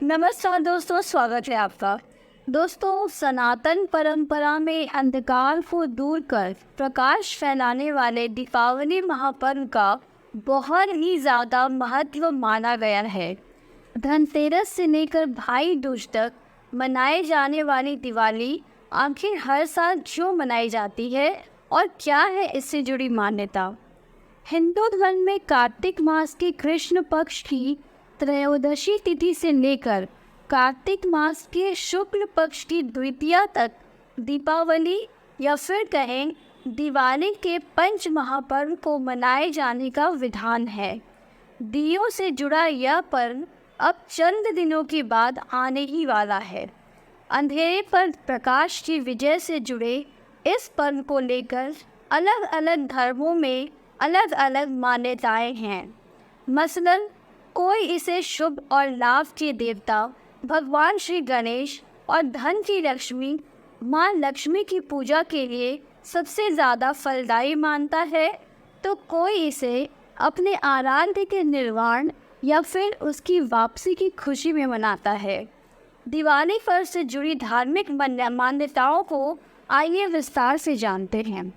नमस्कार दोस्तों, स्वागत है आपका। दोस्तों, सनातन परंपरा में अंधकार को दूर कर प्रकाश फैलाने वाले दीपावली महापर्व का बहुत ही ज़्यादा महत्व माना गया है। धनतेरस से लेकर भाई दूज तक मनाए जाने वाली दिवाली आखिर हर साल क्यों मनाई जाती है और क्या है इससे जुड़ी मान्यता। हिंदू धर्म में कार्तिक मास के कृष्ण पक्ष की त्रयोदशी तिथि से लेकर कार्तिक मास के शुक्ल पक्ष की द्वितीया तक दीपावली या फिर कहें दिवाली के पंच महापर्व को मनाए जाने का विधान है। दियों से जुड़ा यह पर्व अब चंद दिनों के बाद आने ही वाला है। अंधेरे पर प्रकाश की विजय से जुड़े इस पर्व को लेकर अलग अलग धर्मों में अलग अलग मान्यताएं हैं। मसलन कोई इसे शुभ और लाभ के देवता भगवान श्री गणेश और धन की लक्ष्मी माँ लक्ष्मी की पूजा के लिए सबसे ज़्यादा फलदायी मानता है, तो कोई इसे अपने आराध्य के निर्वाण या फिर उसकी वापसी की खुशी में मनाता है। दिवाली पर्व से जुड़ी धार्मिक मान्यताओं को आइए विस्तार से जानते हैं।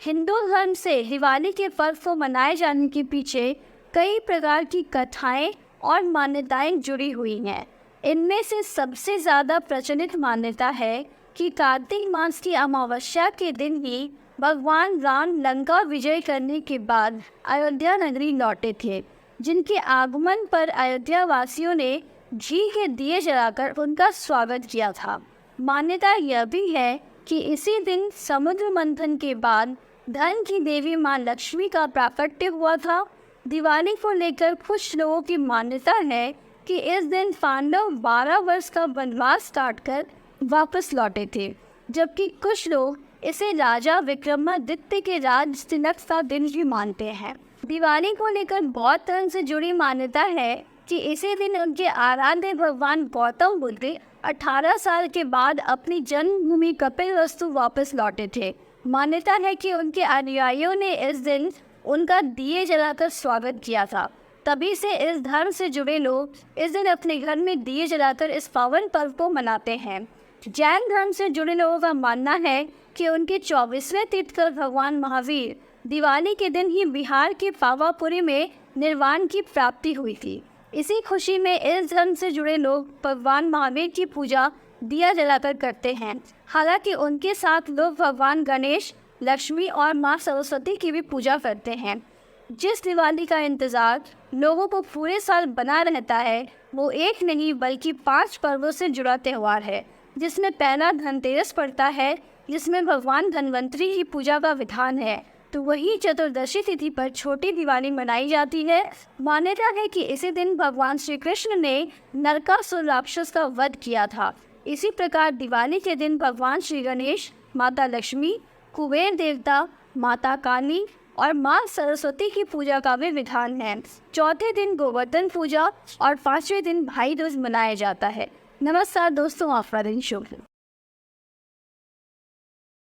हिंदू धर्म से दिवाली के पर्व को मनाए जाने के पीछे कई प्रकार की कथाएं और मान्यताएं जुड़ी हुई हैं। इनमें से सबसे ज़्यादा प्रचलित मान्यता है कि कार्तिक मास की अमावस्या के दिन ही भगवान राम लंका विजय करने के बाद अयोध्या नगरी लौटे थे, जिनके आगमन पर अयोध्या वासियों ने घी के दिए जलाकर उनका स्वागत किया था। मान्यता यह भी है कि इसी दिन समुद्र मंथन के बाद धन की देवी माँ लक्ष्मी का प्राकट्य हुआ था। दिवाली को लेकर कुछ लोगों की मान्यता है कि इस दिन पांडव 12 वर्ष का वनवास काटकर वापस लौटे थे, जबकि कुछ लोग इसे राजा विक्रमादित्य के राज तिलक का दिन भी मानते हैं। दिवाली को लेकर बौद्ध धर्म से जुड़ी मान्यता है कि इसी दिन उनके आराध्य भगवान गौतम बुद्ध 18 साल के बाद अपनी जन्मभूमि कपिलवस्तु वापस लौटे थे। मान्यता है कि उनके अनुयायियों ने इस दिन उनका दिए जलाकर स्वागत किया था। तभी से इस धर्म से जुड़े लोग इस दिन अपने घर में दिए जलाकर इस पावन पर्व को मनाते हैं। जैन धर्म से जुड़े लोगों का मानना है कि उनके 24वें तीर्थंकर भगवान महावीर दिवाली के दिन ही बिहार के पावापुरी में निर्वाण की प्राप्ति हुई थी। इसी खुशी में इस धर्म से जुड़े लोग भगवान महावीर की पूजा दिया जलाकर करते हैं। हालांकि उनके साथ लोग भगवान गणेश, लक्ष्मी और माँ सरस्वती की भी पूजा करते हैं। जिस दिवाली का इंतज़ार लोगों को पूरे साल बना रहता है, वो एक नहीं बल्कि 5 पर्वों से जुड़ा त्यौहार है, जिसमें पहला धनतेरस पड़ता है, जिसमें भगवान धन्वंतरी की पूजा का विधान है। तो वही चतुर्दशी तिथि पर छोटी दिवाली मनाई जाती है। मान्यता है कि इसी दिन भगवान श्री कृष्ण ने नरकासुर राक्षस का वध किया था। इसी प्रकार दिवाली के दिन भगवान श्री गणेश, माता लक्ष्मी, कुबेर देवता, माता काली और माँ सरस्वती की पूजा का भी विधान है। चौथे दिन गोवर्धन पूजा और 5वें दिन भाई दूज मनाया जाता है। नमस्कार दोस्तों, आपका दिन शुभ हो।